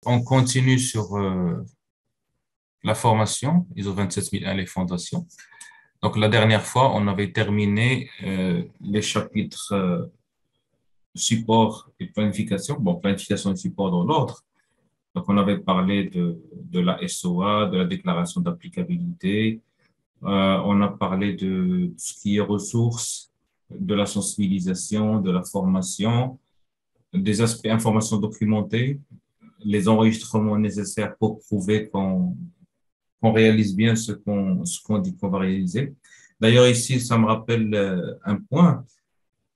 On continue sur la formation, ISO 27001, les fondations. Donc, la dernière fois, on avait terminé les chapitres support et planification. Bon, planification et support dans l'ordre. Donc, on avait parlé de la SOA, de la déclaration d'applicabilité. On a parlé de tout ce qui est ressources, de la sensibilisation, de la formation, des aspects informations documentées, les enregistrements nécessaires pour prouver qu'on réalise bien ce qu'on dit qu'on va réaliser. D'ailleurs, ici, ça me rappelle un point.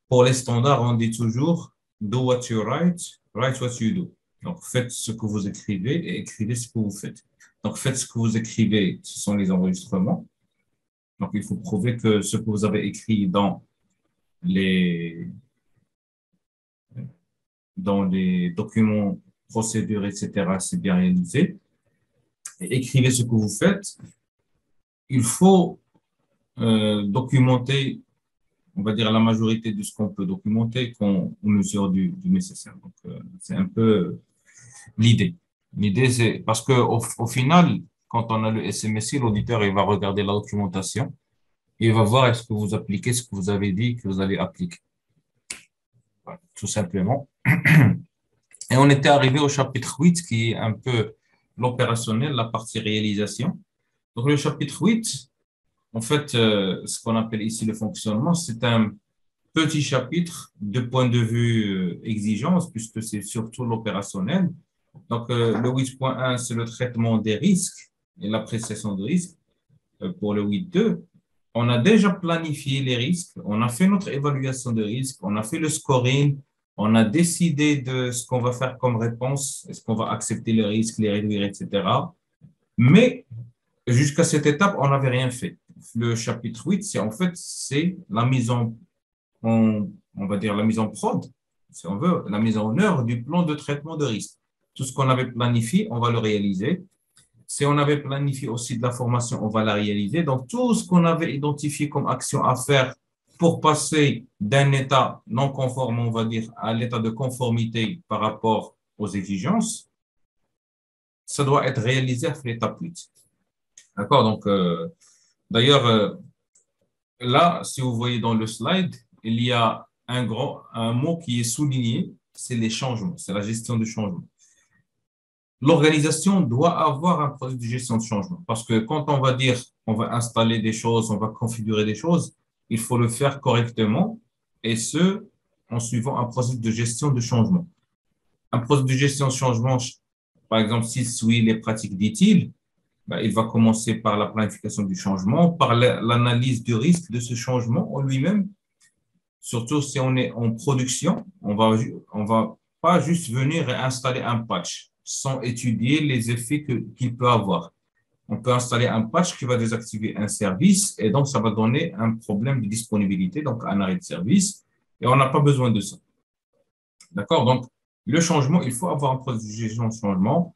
Pour les standards, on dit toujours do what you write, write what you do. Donc, faites ce que vous écrivez et écrivez ce que vous faites. Donc, faites ce que vous écrivez, ce sont les enregistrements. Donc, il faut prouver que ce que vous avez écrit les, dans les documents, procédures, etc., c'est bien réalisé. Et écrivez ce que vous faites. Il faut documenter, on va dire, la majorité de ce qu'on peut documenter qu'on mesure du nécessaire. Donc, c'est un peu l'idée. L'idée, c'est parce qu'au final, quand on a le SMSI, l'auditeur, il va regarder la documentation et il va voir est-ce que vous appliquez ce que vous avez dit que vous allez appliquer. Voilà, tout simplement. Et on était arrivé au chapitre 8, qui est un peu l'opérationnel, la partie réalisation. Donc, le chapitre 8, en fait, ce qu'on appelle ici le fonctionnement, c'est un petit chapitre de point de vue exigence, puisque c'est surtout l'opérationnel. Donc, le 8.1, c'est le traitement des risques et l'appréciation de risques. Pour le 8.2, on a déjà planifié les risques, on a fait notre évaluation de risque, on a fait le scoring, on a décidé de ce qu'on va faire comme réponse, est-ce qu'on va accepter les risques, les réduire, etc. Mais jusqu'à cette étape, on n'avait rien fait. Le chapitre 8, c'est la mise on va dire la mise en prod, si on veut, la mise en œuvre du plan de traitement de risque. Tout ce qu'on avait planifié, on va le réaliser. Si on avait planifié aussi de la formation, on va la réaliser. Donc, tout ce qu'on avait identifié comme action à faire pour passer d'un état non conforme, on va dire, à l'état de conformité par rapport aux exigences, ça doit être réalisé à l'étape 8. D'accord? Donc, d'ailleurs, là, si vous voyez dans le slide, il y a un mot qui est souligné, c'est les changements, c'est la gestion du changement. L'organisation doit avoir un processus de gestion de changement parce que quand on va dire on va installer des choses, on va configurer des choses, il faut le faire correctement et ce, en suivant un processus de gestion de changement. Un processus de gestion de changement, par exemple, s'il suit les pratiques DITIL, il va commencer par la planification du changement, par l'analyse du risque de ce changement en lui-même. Surtout si on est en production, on va pas juste venir et installer un patch sans étudier les effets qu'il peut avoir. On peut installer un patch qui va désactiver un service et donc ça va donner un problème de disponibilité, donc un arrêt de service, et on n'a pas besoin de ça. D'accord? Donc, le changement, il faut avoir un processus de gestion de changement.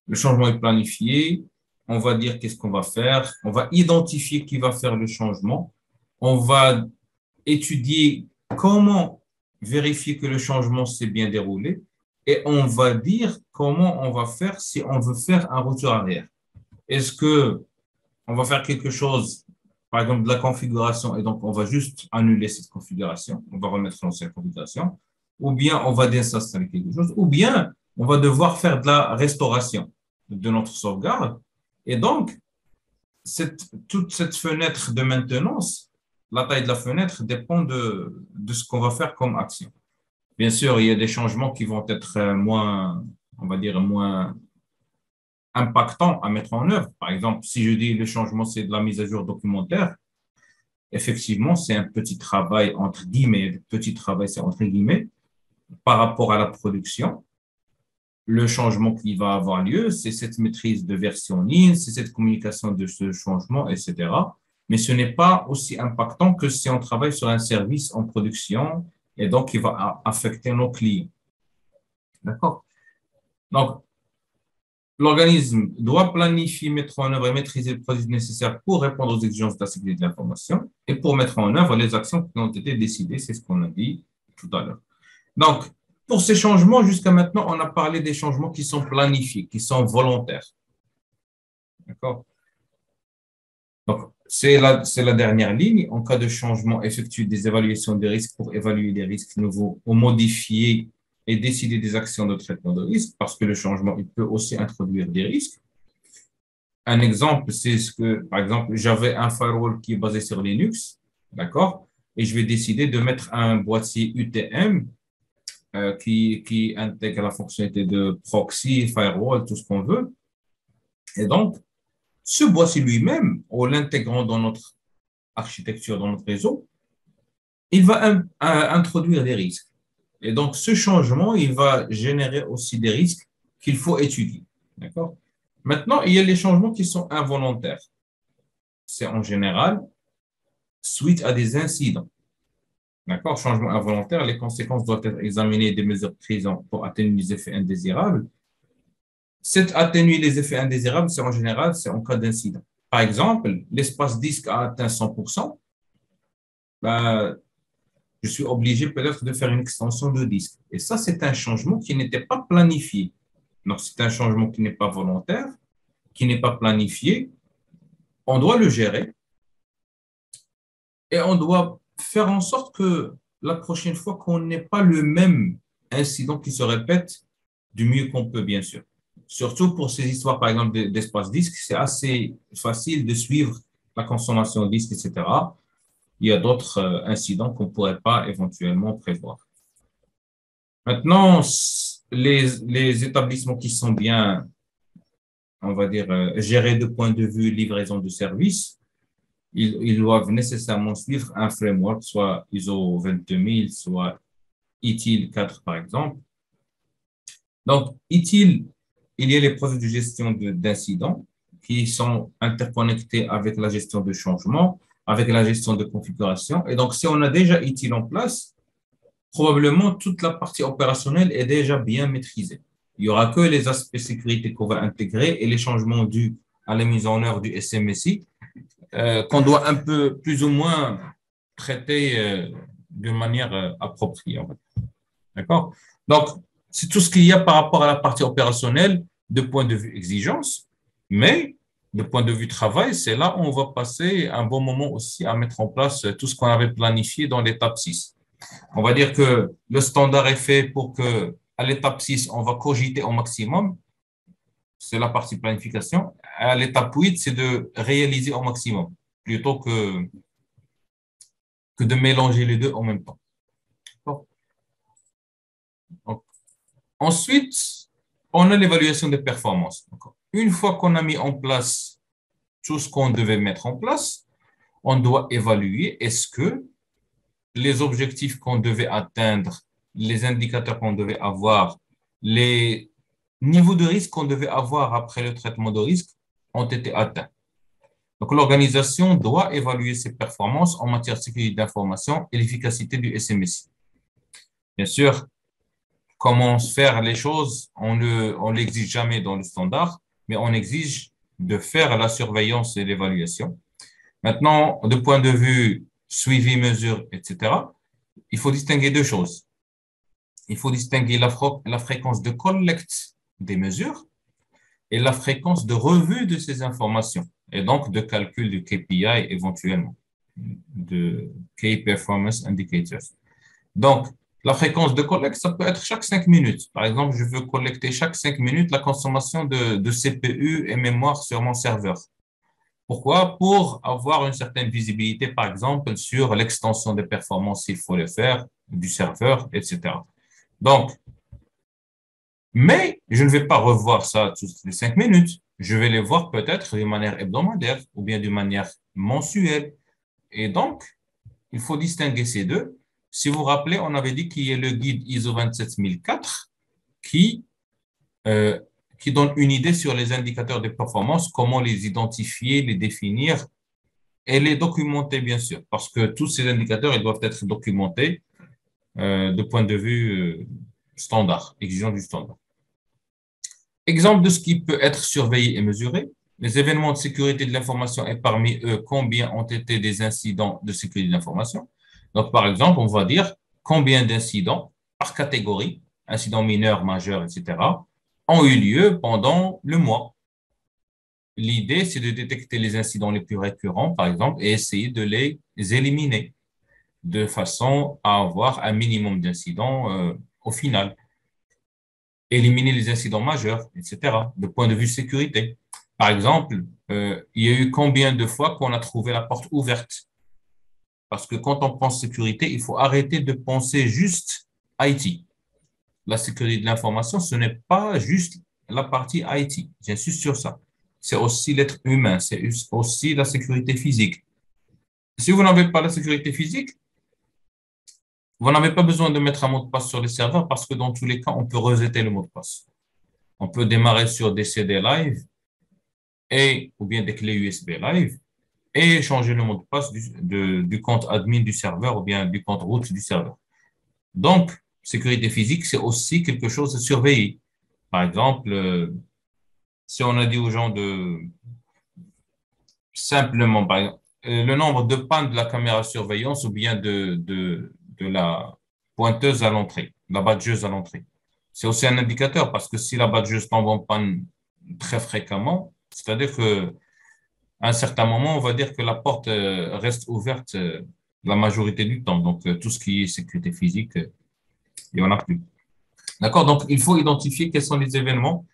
Le changement est planifié. On va dire qu'est-ce qu'on va faire. On va identifier qui va faire le changement. On va étudier comment vérifier que le changement s'est bien déroulé et on va dire comment on va faire si on veut faire un retour arrière. Est-ce que on va faire quelque chose, par exemple de la configuration, et donc on va juste annuler cette configuration, on va remettre l'ancienne configuration, ou bien on va désinstaller quelque chose, ou bien on va devoir faire de la restauration de notre sauvegarde. Et donc, toute cette fenêtre de maintenance, la taille de la fenêtre dépend de ce qu'on va faire comme action. Bien sûr, il y a des changements qui vont être moins, on va dire, moins impactants à mettre en œuvre. Par exemple, si je dis le changement, c'est de la mise à jour documentaire, effectivement, c'est un petit travail entre guillemets, petit travail, c'est entre guillemets, par rapport à la production. Le changement qui va avoir lieu, c'est cette maîtrise de version ligne, c'est cette communication de ce changement, etc. Mais ce n'est pas aussi impactant que si on travaille sur un service en production et donc il va affecter nos clients. D'accord? Donc, l'organisme doit planifier, mettre en œuvre et maîtriser le processus nécessaire pour répondre aux exigences de la sécurité de l'information et pour mettre en œuvre les actions qui ont été décidées, c'est ce qu'on a dit tout à l'heure. Donc, pour ces changements, jusqu'à maintenant, on a parlé des changements qui sont planifiés, qui sont volontaires. D'accord? Donc, c'est la dernière ligne. En cas de changement, effectue des évaluations des risques pour évaluer les risques nouveaux ou modifier et décider des actions de traitement de risque, parce que le changement, il peut aussi introduire des risques. Un exemple, c'est ce que, par exemple, j'avais un firewall qui est basé sur Linux, d'accord? Et je vais décider de mettre un boîtier UTM qui intègre la fonctionnalité de proxy, firewall, tout ce qu'on veut. Et donc, ce boîtier lui-même, en l'intégrant dans notre architecture, dans notre réseau, il va introduire des risques. Et donc, ce changement, il va générer aussi des risques qu'il faut étudier. D'accord? Maintenant, il y a les changements qui sont involontaires. C'est en général suite à des incidents. D'accord? Changement involontaire, les conséquences doivent être examinées des mesures prises pour atténuer les effets indésirables. Cette atténuer les effets indésirables, c'est en général, c'est en cas d'incident. Par exemple, l'espace disque a atteint 100%, ben, je suis obligé peut-être de faire une extension de disque. Et ça, c'est un changement qui n'était pas planifié. Donc, c'est un changement qui n'est pas volontaire, qui n'est pas planifié. On doit le gérer et on doit faire en sorte que la prochaine fois qu'on n'ait pas le même incident qui se répète du mieux qu'on peut, bien sûr. Surtout pour ces histoires, par exemple, d'espace disque, c'est assez facile de suivre la consommation de disque, etc. Il y a d'autres incidents qu'on ne pourrait pas éventuellement prévoir. Maintenant, les établissements qui sont bien, on va dire, gérés de point de vue livraison de services, ils doivent nécessairement suivre un framework, soit ISO 22000, soit ITIL 4, par exemple. Donc, ITIL, il y a les processus de gestion d'incidents qui sont interconnectés avec la gestion de changement, avec la gestion de configuration. Et donc, si on a déjà ITIL en place, probablement toute la partie opérationnelle est déjà bien maîtrisée. Il n'y aura que les aspects sécurité qu'on va intégrer et les changements dus à la mise en œuvre du SMSI qu'on doit un peu plus ou moins traiter d'une manière appropriée. D'accord? Donc, c'est tout ce qu'il y a par rapport à la partie opérationnelle de point de vue exigence, mais de point de vue travail, c'est là où on va passer un bon moment aussi à mettre en place tout ce qu'on avait planifié dans l'étape 6. On va dire que le standard est fait pour que, à l'étape 6, on va cogiter au maximum. C'est la partie planification. À l'étape 8, c'est de réaliser au maximum, plutôt que de mélanger les deux en même temps. Donc, ensuite, on a l'évaluation des performances. Une fois qu'on a mis en place tout ce qu'on devait mettre en place, on doit évaluer est-ce que les objectifs qu'on devait atteindre, les indicateurs qu'on devait avoir, les niveaux de risque qu'on devait avoir après le traitement de risque ont été atteints. Donc, l'organisation doit évaluer ses performances en matière de sécurité d'information et l'efficacité du SMSI. Bien sûr, comment faire les choses, on l'exige jamais dans le standard, mais on exige de faire la surveillance et l'évaluation. Maintenant, de point de vue suivi, mesure, etc., il faut distinguer deux choses. Il faut distinguer la fréquence de collecte des mesures et la fréquence de revue de ces informations, et donc de calcul du KPI éventuellement, de Key Performance Indicators. Donc, la fréquence de collecte, ça peut être chaque 5 minutes. Par exemple, je veux collecter chaque 5 minutes la consommation de CPU et mémoire sur mon serveur. Pourquoi? Pour avoir une certaine visibilité, par exemple, sur l'extension des performances, s'il faut le faire, du serveur, etc. Donc, mais je ne vais pas revoir ça toutes les 5 minutes. Je vais les voir peut-être d'une manière hebdomadaire ou bien d'une manière mensuelle. Et donc, il faut distinguer ces deux. Si vous vous rappelez, on avait dit qu'il y a le guide ISO 27004 qui donne une idée sur les indicateurs de performance, comment les identifier, les définir et les documenter, bien sûr, parce que tous ces indicateurs, ils doivent être documentés de point de vue standard, exigeant du standard. Exemple de ce qui peut être surveillé et mesuré, les événements de sécurité de l'information et parmi eux, combien ont été des incidents de sécurité de l'information. Donc, par exemple, on va dire combien d'incidents par catégorie, incidents mineurs, majeurs, etc., ont eu lieu pendant le mois. L'idée, c'est de détecter les incidents les plus récurrents, par exemple, et essayer de les éliminer de façon à avoir un minimum d'incidents au final. Éliminer les incidents majeurs, etc., de point de vue sécurité. Par exemple, il y a eu combien de fois qu'on a trouvé la porte ouverte? Parce que quand on pense sécurité, il faut arrêter de penser juste IT. La sécurité de l'information, ce n'est pas juste la partie IT. J'insiste sur ça. C'est aussi l'être humain, c'est aussi la sécurité physique. Si vous n'avez pas la sécurité physique, vous n'avez pas besoin de mettre un mot de passe sur les serveurs parce que dans tous les cas, on peut resetter le mot de passe. On peut démarrer sur des CD live ou bien des clés USB live et changer le mot de passe du compte admin du serveur ou bien du compte root du serveur. Donc, sécurité physique, c'est aussi quelque chose à surveiller. Par exemple, si on a dit aux gens de simplement, par exemple, le nombre de pannes de la caméra surveillance ou bien de la pointeuse à l'entrée, la badgeuse à l'entrée. C'est aussi un indicateur parce que si la badgeuse tombe en panne très fréquemment, c'est-à-dire que à un certain moment, on va dire que la porte reste ouverte la majorité du temps. Donc, tout ce qui est sécurité physique, il n'y en a plus. D'accord? Donc, il faut identifier quels sont les événements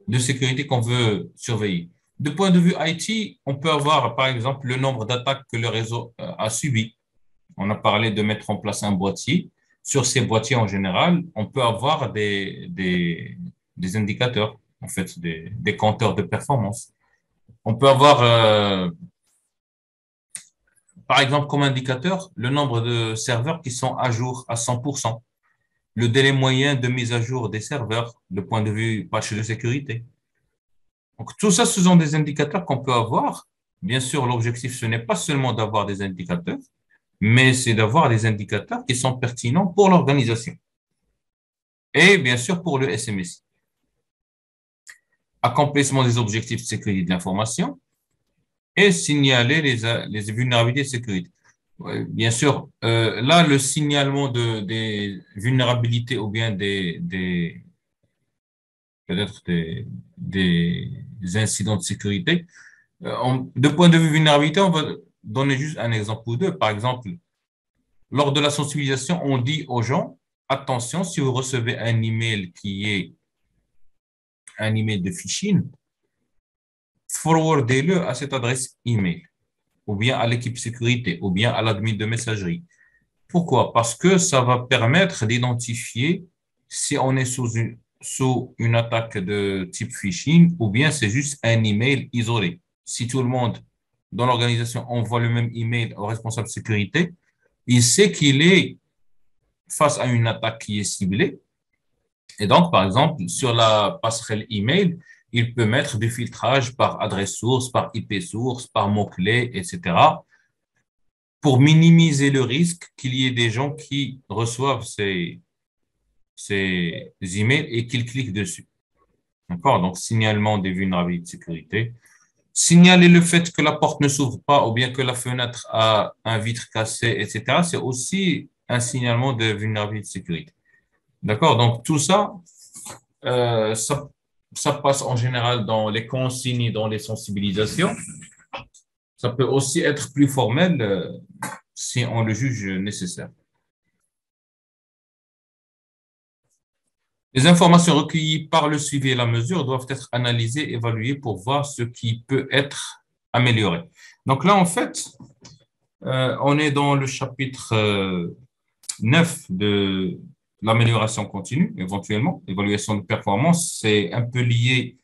de sécurité qu'on veut surveiller. De point de vue IT, on peut avoir, par exemple, le nombre d'attaques que le réseau a subi. On a parlé de mettre en place un boîtier. Sur ces boîtiers, en général, on peut avoir des indicateurs, en fait, des compteurs de performance. On peut avoir, par exemple, comme indicateur, le nombre de serveurs qui sont à jour à 100%, le délai moyen de mise à jour des serveurs, de point de vue patch de sécurité. Donc, tout ça, ce sont des indicateurs qu'on peut avoir. Bien sûr, l'objectif, ce n'est pas seulement d'avoir des indicateurs, mais c'est d'avoir des indicateurs qui sont pertinents pour l'organisation et bien sûr pour le SMSI. Accomplissement des objectifs de sécurité de l'information et signaler les vulnérabilités de sécurité. Ouais, bien sûr, là, le signalement des vulnérabilités ou bien peut-être des incidents de sécurité, de point de vue vulnérabilité, on va donner juste un exemple ou deux. Par exemple, lors de la sensibilisation, on dit aux gens, attention, si vous recevez un email qui est un email de phishing, forwardez-le à cette adresse email, ou bien à l'équipe sécurité, ou bien à l'admin de messagerie. Pourquoi? Parce que ça va permettre d'identifier si on est sous une attaque de type phishing ou bien c'est juste un email isolé. Si tout le monde dans l'organisation envoie le même email au responsable de sécurité, il sait qu'il est face à une attaque qui est ciblée. Et donc, par exemple, sur la passerelle email, il peut mettre du filtrage par adresse source, par IP source, par mots-clés, etc., pour minimiser le risque qu'il y ait des gens qui reçoivent ces emails et qu'ils cliquent dessus. D'accord? Donc, signalement des vulnérabilités de sécurité. Signaler le fait que la porte ne s'ouvre pas ou bien que la fenêtre a un vitre cassé, etc., c'est aussi un signalement de vulnérabilité de sécurité. D'accord? Donc, tout ça, euh, ça, ça passe en général dans les consignes et dans les sensibilisations. Ça peut aussi être plus formel si on le juge nécessaire. Les informations recueillies par le suivi et la mesure doivent être analysées, évaluées pour voir ce qui peut être amélioré. Donc là, en fait, on est dans le chapitre 9 de l'amélioration continue, éventuellement. L'évaluation de performance, c'est un peu lié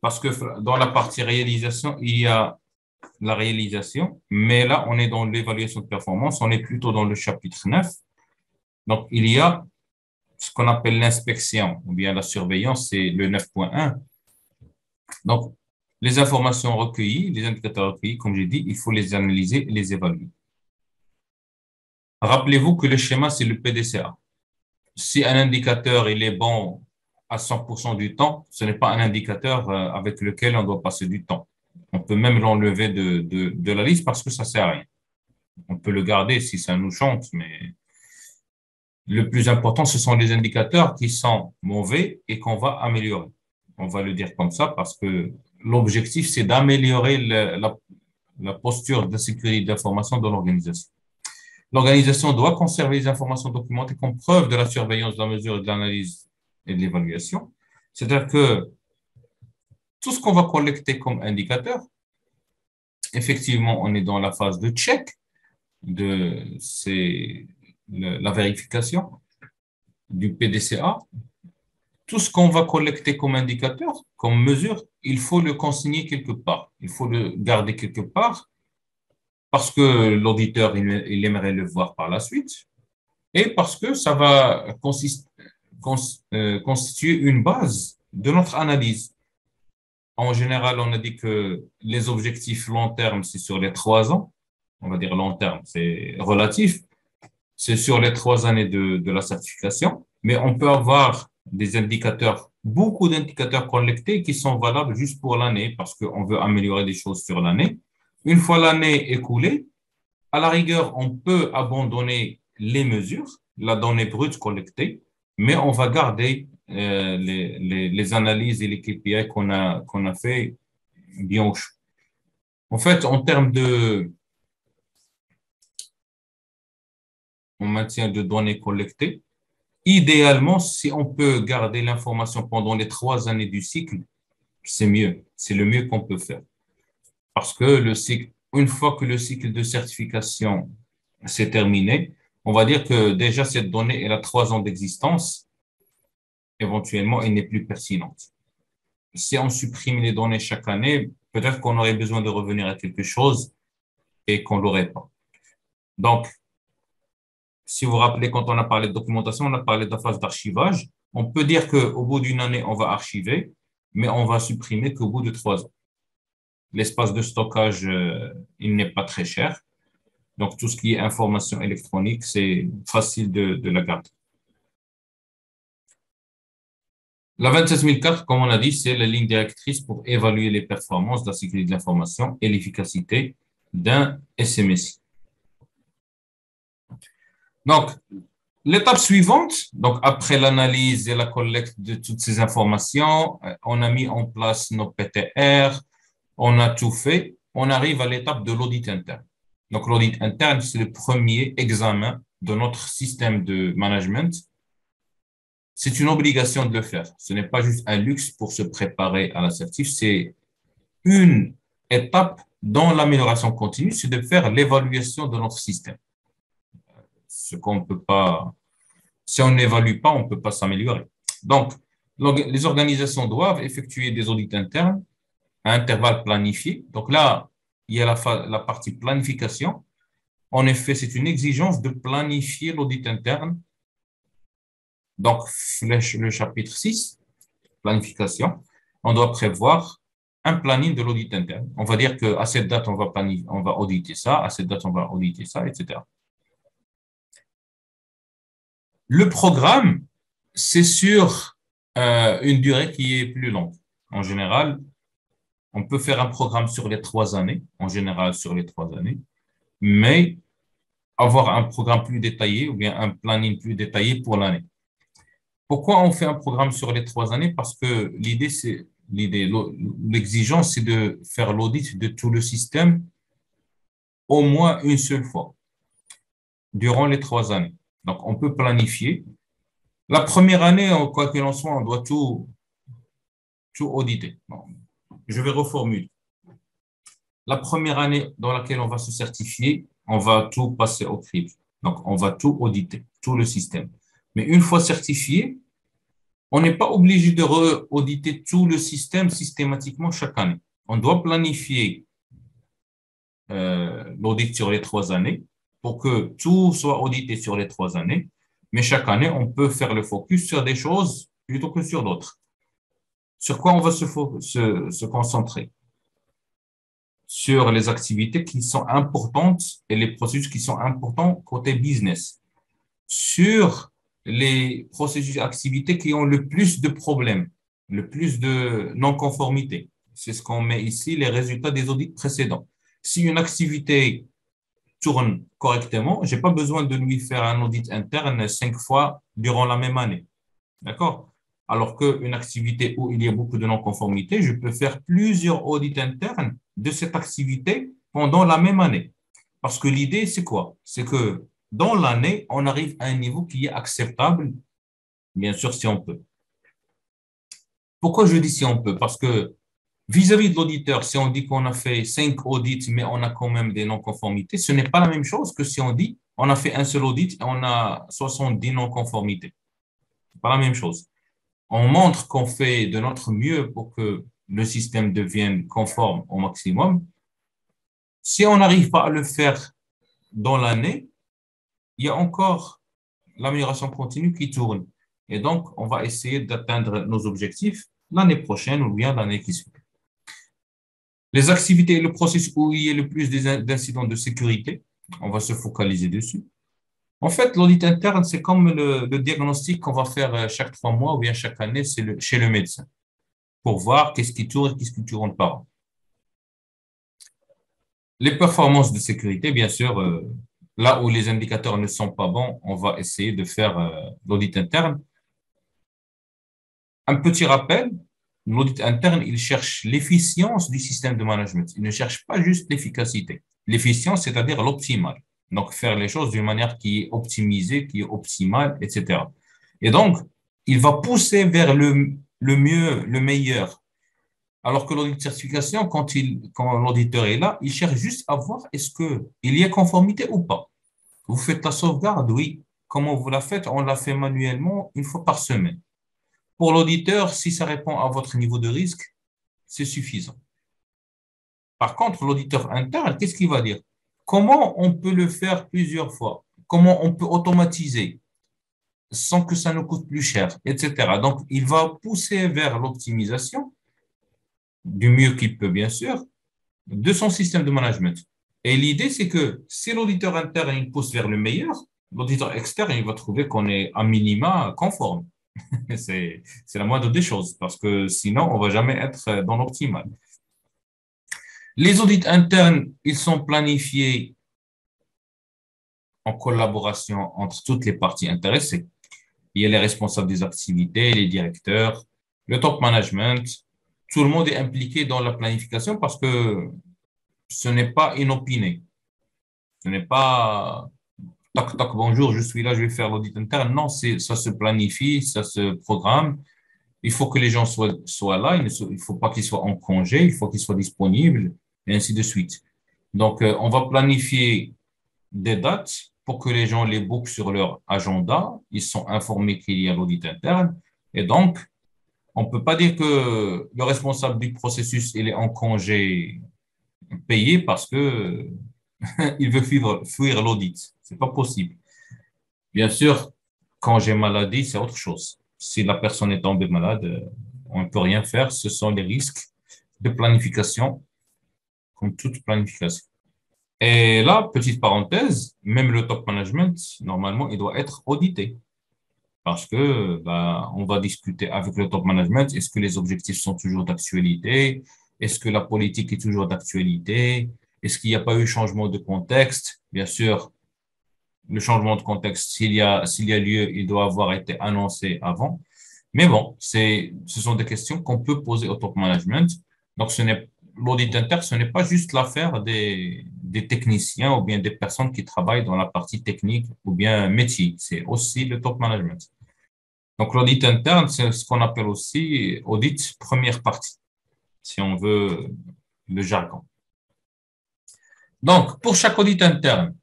parce que dans la partie réalisation, il y a la réalisation, mais là, on est dans l'évaluation de performance, on est plutôt dans le chapitre 9. Donc, il y a ce qu'on appelle l'inspection ou bien la surveillance, c'est le 9.1. Donc, les informations recueillies, les indicateurs recueillis, comme j'ai dit, il faut les analyser et les évaluer. Rappelez-vous que le schéma, c'est le PDCA. Si un indicateur il est bon à 100% du temps, ce n'est pas un indicateur avec lequel on doit passer du temps. On peut même l'enlever de la liste parce que ça ne sert à rien. On peut le garder si ça nous chante, mais Le plus important, ce sont les indicateurs qui sont mauvais et qu'on va améliorer. On va le dire comme ça parce que l'objectif, c'est d'améliorer la posture de sécurité d'information de l'organisation. L'organisation doit conserver les informations documentées comme preuve de la surveillance, de la mesure, de l'analyse et de l'évaluation. C'est-à-dire que tout ce qu'on va collecter comme indicateur, effectivement, on est dans la phase de check, c'est la vérification du PDCA. Tout ce qu'on va collecter comme indicateur, comme mesure, il faut le consigner quelque part. Il faut le garder quelque part parce que l'auditeur, il aimerait le voir par la suite et parce que ça va constituer une base de notre analyse. En général, on a dit que les objectifs long terme, c'est sur les 3 ans. On va dire long terme, c'est relatif. C'est sur les 3 années de la certification. Mais on peut avoir des indicateurs, beaucoup d'indicateurs collectés qui sont valables juste pour l'année parce qu'on veut améliorer des choses sur l'année. Une fois l'année écoulée, à la rigueur, on peut abandonner les mesures, la donnée brute collectée, mais on va garder les analyses et les KPI qu'on a fait bien au chaud. En fait, en termes en maintien de données collectées, idéalement, si on peut garder l'information pendant les 3 années du cycle, c'est mieux. C'est le mieux qu'on peut faire. Parce que une fois que le cycle de certification s'est terminé, on va dire que déjà cette donnée, elle a 3 ans d'existence. Éventuellement, elle n'est plus pertinente. Si on supprime les données chaque année, peut-être qu'on aurait besoin de revenir à quelque chose et qu'on l'aurait pas. Donc, si vous vous rappelez, quand on a parlé de documentation, on a parlé de la phase d'archivage. On peut dire qu'au bout d'une année, on va archiver, mais on va supprimer qu'au bout de 3 ans. L'espace de stockage, il n'est pas très cher. Donc, tout ce qui est information électronique, c'est facile de la garder. La 27004, comme on a dit, c'est la ligne directrice pour évaluer les performances de la sécurité de l'information et l'efficacité d'un SMSI. Donc, l'étape suivante, donc après l'analyse et la collecte de toutes ces informations, on a mis en place nos PTR, on a tout fait, on arrive à l'étape de l'audit interne. Donc, l'audit interne, c'est le premier examen de notre système de management. C'est une obligation de le faire. Ce n'est pas juste un luxe pour se préparer à l'assertif, c'est une étape dans l'amélioration continue, c'est de faire l'évaluation de notre système. Ce qu'on ne peut pas, si on n'évalue pas, on ne peut pas s'améliorer. Donc, les organisations doivent effectuer des audits internes à intervalles planifiés. Donc là, il y a la partie planification. En effet, c'est une exigence de planifier l'audit interne. Donc, le chapitre 6, planification, on doit prévoir un planning de l'audit interne. On va dire qu'à cette date, on va auditer ça, à cette date, on va auditer ça, etc. Le programme, c'est sur une durée qui est plus longue. En général, on peut faire un programme sur les 3 années, en général sur les 3 années, mais avoir un programme plus détaillé ou bien un planning plus détaillé pour l'année. Pourquoi on fait un programme sur les 3 années? Parce que l'exigence, c'est de faire l'audit de tout le système au moins une seule fois durant les 3 années. Donc, on peut planifier. La première année, quoi qu'il en soit, on doit tout auditer. Bon, je vais reformuler. La première année dans laquelle on va se certifier, on va tout passer au crible. Donc, on va tout auditer, tout le système. Mais une fois certifié, on n'est pas obligé de re-auditer tout le système systématiquement chaque année. On doit planifier l'audit sur les 3 années pour que tout soit audité sur les 3 années. Mais chaque année, on peut faire le focus sur des choses plutôt que sur d'autres. Sur quoi on va se concentrer? Sur les activités qui sont importantes et les processus qui sont importants côté business. Sur les processus et activités qui ont le plus de problèmes, le plus de non-conformité. C'est ce qu'on met ici, les résultats des audits précédents. Si une activité tourne correctement, je n'ai pas besoin de lui faire un audit interne 5 fois durant la même année. D'accord? Alors qu'une activité où il y a beaucoup de non-conformité, je peux faire plusieurs audits internes de cette activité pendant la même année. Parce que l'idée, c'est quoi? C'est que dans l'année, on arrive à un niveau qui est acceptable, bien sûr, si on peut. Pourquoi je dis si on peut? Parce que vis-à-vis de l'auditeur, si on dit qu'on a fait 5 audits, mais on a quand même des non-conformités, ce n'est pas la même chose que si on dit on a fait un seul audit et on a 70 non-conformités. Ce n'est pas la même chose. On montre qu'on fait de notre mieux pour que le système devienne conforme au maximum. Si on n'arrive pas à le faire dans l'année, il y a encore l'amélioration continue qui tourne. Et donc, on va essayer d'atteindre nos objectifs l'année prochaine ou bien l'année qui suit. Les activités et le processus où il y a le plus d'incidents de sécurité, on va se focaliser dessus. En fait, l'audit interne, c'est comme le diagnostic qu'on va faire chaque 3 mois ou bien chaque année chez le médecin pour voir qu'est-ce qui tourne et qu'est-ce qui ne tourne pas. Les performances de sécurité, bien sûr, là où les indicateurs ne sont pas bons, on va essayer de faire l'audit interne. Un petit rappel, l'audit interne, il cherche l'efficience du système de management. Il ne cherche pas juste l'efficacité. L'efficience, c'est-à-dire l'optimal. Donc, faire les choses d'une manière qui est optimisée, qui est optimale, etc. Et donc, il va pousser vers le mieux, le meilleur. Alors que l'audit de certification, quand l'auditeur est là, il cherche juste à voir est-ce qu'il y a conformité ou pas. Vous faites la sauvegarde, oui. Comment vous la faites? On la fait manuellement 1 fois par semaine. Pour l'auditeur, si ça répond à votre niveau de risque, c'est suffisant. Par contre, l'auditeur interne, qu'est-ce qu'il va dire? Comment on peut le faire plusieurs fois? Comment on peut automatiser sans que ça nous coûte plus cher, etc. Donc, il va pousser vers l'optimisation, du mieux qu'il peut, bien sûr, de son système de management. Et l'idée, c'est que si l'auditeur interne il pousse vers le meilleur, l'auditeur externe il va trouver qu'on est à minima conforme. C'est la moindre des choses, parce que sinon, on ne va jamais être dans l'optimal. Les audits internes, ils sont planifiés en collaboration entre toutes les parties intéressées. Il y a les responsables des activités, les directeurs, le top management. Tout le monde est impliqué dans la planification parce que ce n'est pas inopiné. Ce n'est pas tac, tac, bonjour, je suis là, je vais faire l'audit interne. Non, ça se planifie, ça se programme. Il faut que les gens soient là, il ne faut pas qu'ils soient en congé, il faut qu'ils soient disponibles, et ainsi de suite. Donc, on va planifier des dates pour que les gens les bookent sur leur agenda. Ils sont informés qu'il y a l'audit interne. Et donc, on ne peut pas dire que le responsable du processus il est en congé payé parce que il veut fuir l'audit. C'est pas possible. Bien sûr, congé maladie, c'est autre chose. Si la personne est tombée malade, on ne peut rien faire. Ce sont les risques de planification, comme toute planification. Et là, petite parenthèse, même le top management, normalement, il doit être audité. Parce que on va discuter avec le top management, est-ce que les objectifs sont toujours d'actualité? Est-ce que la politique est toujours d'actualité? Est-ce qu'il n'y a pas eu changement de contexte? Bien sûr, le changement de contexte, s'il y a lieu, il doit avoir été annoncé avant. Mais bon, ce sont des questions qu'on peut poser au top management. Donc, l'audit interne, ce n'est pas juste l'affaire des techniciens ou bien des personnes qui travaillent dans la partie technique ou bien métier. C'est aussi le top management. Donc, l'audit interne, c'est ce qu'on appelle aussi audit première partie, si on veut le jargon. Donc, pour chaque audit interne,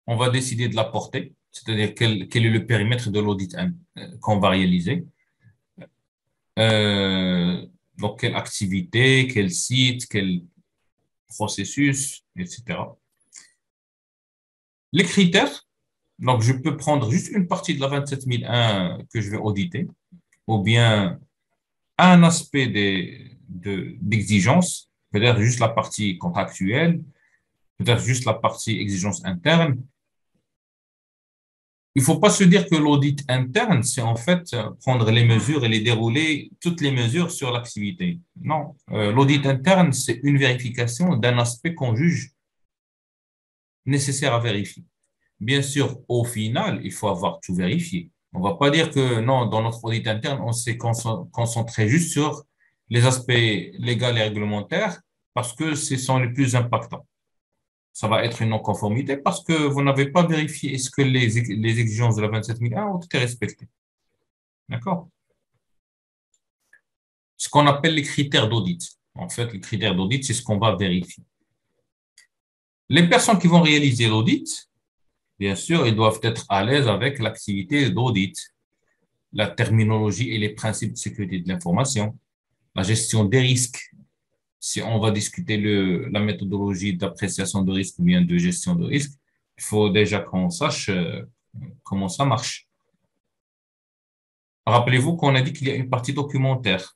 on va décider de la portée, c'est-à-dire quel est le périmètre de l'audit qu'on va réaliser. Donc, quelle activité, quel site, quel processus, etc. Les critères, donc je peux prendre juste une partie de la 27001 que je vais auditer, ou bien un aspect d'exigence, peut-être juste la partie contractuelle, peut-être juste la partie exigence interne. Il ne faut pas se dire que l'audit interne, c'est en fait prendre les mesures et les dérouler, toutes les mesures sur l'activité. Non, l'audit interne, c'est une vérification d'un aspect qu'on juge nécessaires à vérifier. Bien sûr, au final, il faut avoir tout vérifié. On ne va pas dire que non, dans notre audit interne, on s'est concentré juste sur les aspects légaux et réglementaires parce que ce sont les plus impactants. Ça va être une non-conformité parce que vous n'avez pas vérifié est-ce que les exigences de la 27001 ont été respectées. D'accord? Ce qu'on appelle les critères d'audit. En fait, les critères d'audit, c'est ce qu'on va vérifier. Les personnes qui vont réaliser l'audit, bien sûr, ils doivent être à l'aise avec l'activité d'audit, la terminologie et les principes de sécurité de l'information, la gestion des risques. Si on va discuter la méthodologie d'appréciation de risque ou bien de gestion de risque, il faut déjà qu'on sache comment ça marche. Rappelez-vous qu'on a dit qu'il y a une partie documentaire.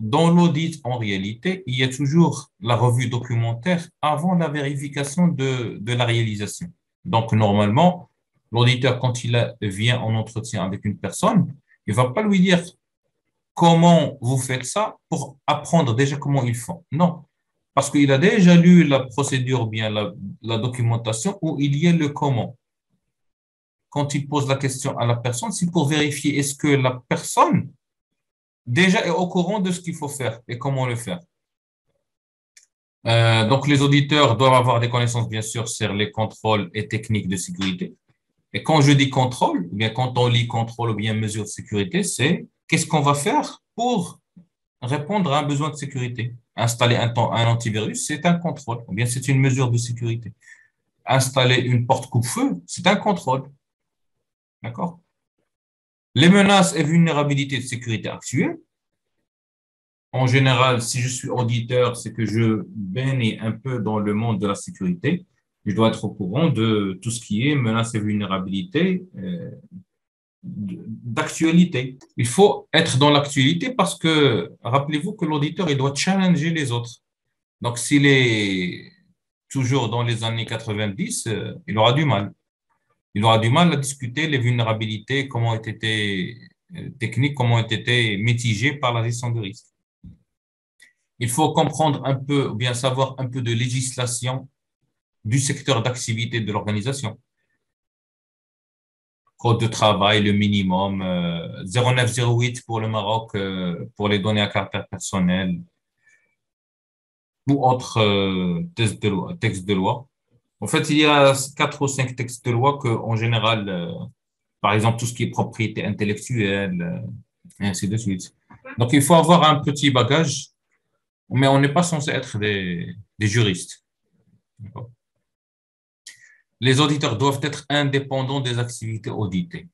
Dans l'audit, en réalité, il y a toujours la revue documentaire avant la vérification de la réalisation. Donc, normalement, l'auditeur, quand vient en entretien avec une personne, il ne va pas lui dire comment vous faites ça pour apprendre déjà comment ils font. Non, parce qu'il a déjà lu la procédure, bien la documentation où il y a le comment. Quand il pose la question à la personne, c'est pour vérifier est-ce que la personne déjà est au courant de ce qu'il faut faire et comment le faire. Donc, les auditeurs doivent avoir des connaissances, bien sûr, sur les contrôles et techniques de sécurité. Et quand je dis contrôle, bien, quand on lit contrôle ou bien mesure de sécurité, c'est qu'est-ce qu'on va faire pour répondre à un besoin de sécurité. Installer un antivirus, c'est un contrôle, ou bien c'est une mesure de sécurité. Installer une porte coupe-feu, c'est un contrôle. D'accord? Les menaces et vulnérabilités de sécurité actuelles, en général, si je suis auditeur, c'est que je baigne un peu dans le monde de la sécurité. Je dois être au courant de tout ce qui est menaces et vulnérabilités d'actualité. Il faut être dans l'actualité parce que, rappelez-vous que l'auditeur, il doit challenger les autres. Donc, s'il est toujours dans les années 90, il aura du mal. Il aura du mal à discuter les vulnérabilités, comment ont été techniques, comment ont été mitigées par la gestion de risque. Il faut comprendre un peu, ou bien savoir un peu de législation du secteur d'activité de l'organisation. Code de travail, le minimum, 0908 pour le Maroc, pour les données à caractère personnel, ou autres textes de loi. En fait, il y a 4 ou 5 textes de loi que, en général, par exemple, tout ce qui est propriété intellectuelle, et ainsi de suite. Donc, il faut avoir un petit bagage, mais on n'est pas censé être des juristes. Les auditeurs doivent être indépendants des activités auditées.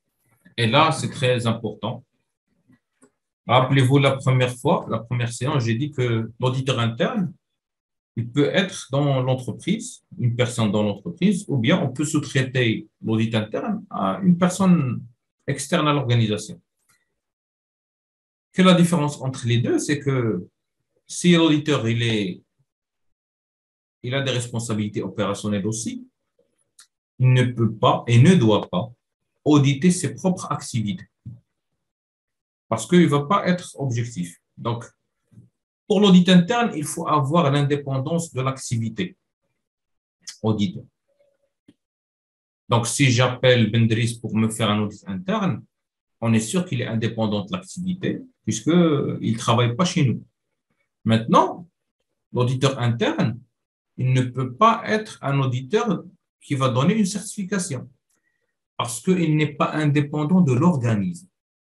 Et là, c'est très important. Rappelez-vous la première séance, j'ai dit que l'auditeur interne, il peut être dans l'entreprise, une personne dans l'entreprise, ou bien on peut sous-traiter l'audit interne à une personne externe à l'organisation. Que la différence entre les deux, c'est que si l'auditeur il a des responsabilités opérationnelles aussi, il ne peut pas et ne doit pas auditer ses propres activités parce qu'il ne va pas être objectif. Donc, pour l'audit interne, il faut avoir l'indépendance de l'activité auditée. Donc, si j'appelle Bendris pour me faire un audit interne, on est sûr qu'il est indépendant de l'activité puisqu'il ne travaille pas chez nous. Maintenant, l'auditeur interne, il ne peut pas être un auditeur qui va donner une certification parce qu'il n'est pas indépendant de l'organisme.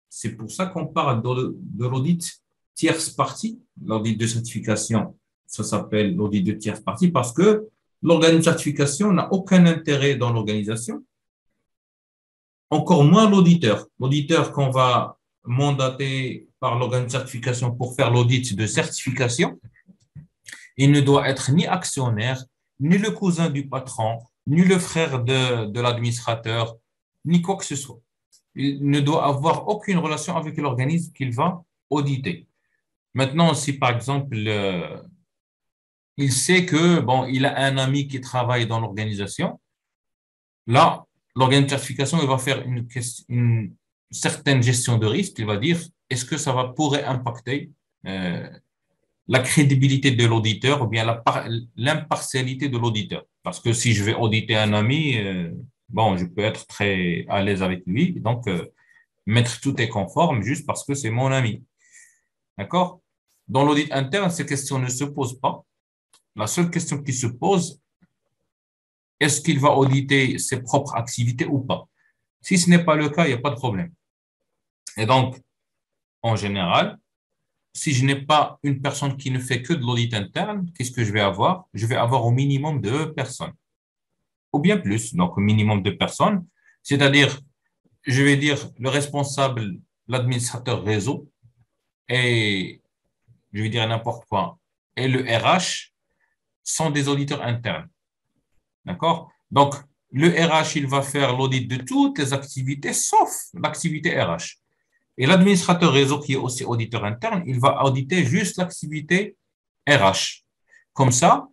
C'est pour ça qu'on parle de l'audit tierce partie, l'audit de certification, ça s'appelle l'audit de tierce partie parce que l'organisme de certification n'a aucun intérêt dans l'organisation, encore moins l'auditeur. L'auditeur qu'on va mandater par l'organisme de certification pour faire l'audit de certification, il ne doit être ni actionnaire, ni le cousin du patron, ni le frère de l'administrateur, ni quoi que ce soit. Il ne doit avoir aucune relation avec l'organisme qu'il va auditer. Maintenant, si par exemple, il sait que, bon, il a un ami qui travaille dans l'organisation, là, l'organisme de certification, il va faire une certaine gestion de risque. Il va dire, est-ce que ça pourrait impacter la crédibilité de l'auditeur ou bien l'impartialité de l'auditeur. Parce que si je vais auditer un ami, bon, je peux être très à l'aise avec lui, donc mettre tout est conforme juste parce que c'est mon ami. D'accord? Dans l'audit interne, ces questions ne se posent pas. La seule question qui se pose, est-ce qu'il va auditer ses propres activités ou pas? Si ce n'est pas le cas, il n'y a pas de problème. Et donc, en général, si je n'ai pas une personne qui ne fait que de l'audit interne, qu'est-ce que je vais avoir? Je vais avoir au minimum 2 personnes, ou bien plus, donc au minimum 2 personnes. C'est-à-dire, je vais dire le responsable, l'administrateur réseau, et je vais dire n'importe quoi, et le RH sont des auditeurs internes. D'accord? Donc, le RH, il va faire l'audit de toutes les activités, sauf l'activité RH. Et l'administrateur réseau, qui est aussi auditeur interne, il va auditer juste l'activité RH. Comme ça,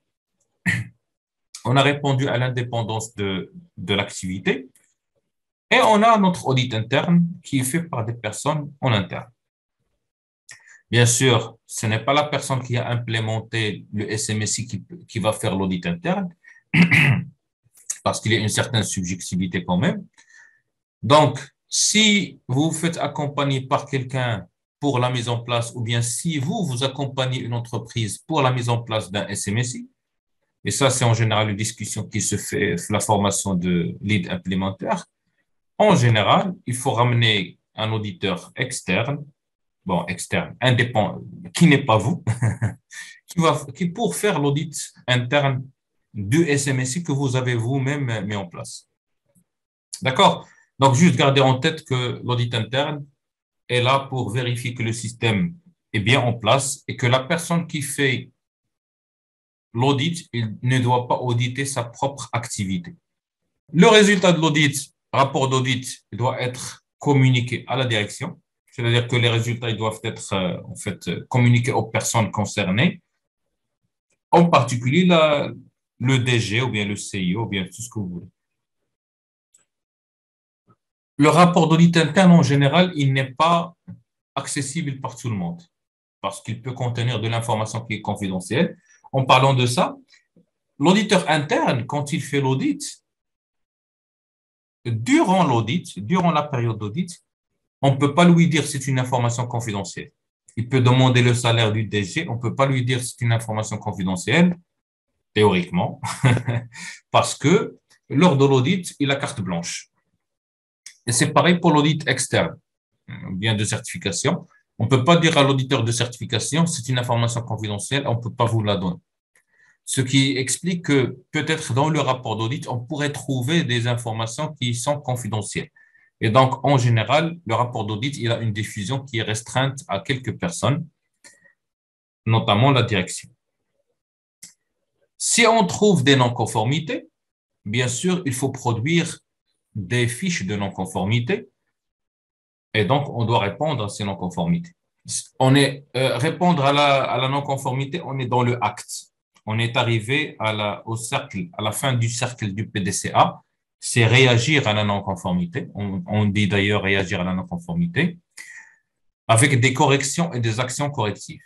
on a répondu à l'indépendance de l'activité et on a notre audit interne qui est fait par des personnes en interne. Bien sûr, ce n'est pas la personne qui a implémenté le SMSI qui va faire l'audit interne, parce qu'il y a une certaine subjectivité quand même. Donc, si vous vous faites accompagner par quelqu'un pour la mise en place, ou bien si vous accompagnez une entreprise pour la mise en place d'un SMSI, et ça, c'est en général une discussion qui se fait, la formation de lead implémentaire, en général, il faut ramener un auditeur externe, bon, externe, indépendant, qui n'est pas vous, qui pour faire l'audit interne du SMSI que vous avez vous-même mis en place. D'accord? Donc, juste garder en tête que l'audit interne est là pour vérifier que le système est bien en place et que la personne qui fait l'audit, il ne doit pas auditer sa propre activité. Le résultat de l'audit, rapport d'audit, doit être communiqué à la direction, c'est-à-dire que les résultats ils doivent être en fait communiqués aux personnes concernées, en particulier le DG ou bien le CIO ou bien tout ce que vous voulez. Le rapport d'audit interne, en général, il n'est pas accessible par tout le monde parce qu'il peut contenir de l'information qui est confidentielle. En parlant de ça, l'auditeur interne, quand il fait l'audit, durant la période d'audit, on ne peut pas lui dire c'est une information confidentielle. Il peut demander le salaire du DG, on ne peut pas lui dire c'est une information confidentielle, théoriquement, parce que lors de l'audit, il a carte blanche. Et c'est pareil pour l'audit externe, bien de certification. On ne peut pas dire à l'auditeur de certification, c'est une information confidentielle, on ne peut pas vous la donner. Ce qui explique que peut-être dans le rapport d'audit, on pourrait trouver des informations qui sont confidentielles. Et donc, en général, le rapport d'audit, il a une diffusion qui est restreinte à quelques personnes, notamment la direction. Si on trouve des non-conformités, bien sûr, il faut produire des fiches de non-conformité et donc on doit répondre à ces non-conformités. Répondre à la non-conformité, on est dans le acte. On est arrivé à la fin du cercle du PDCA, c'est réagir à la non-conformité. On dit d'ailleurs réagir à la non-conformité avec des corrections et des actions correctives.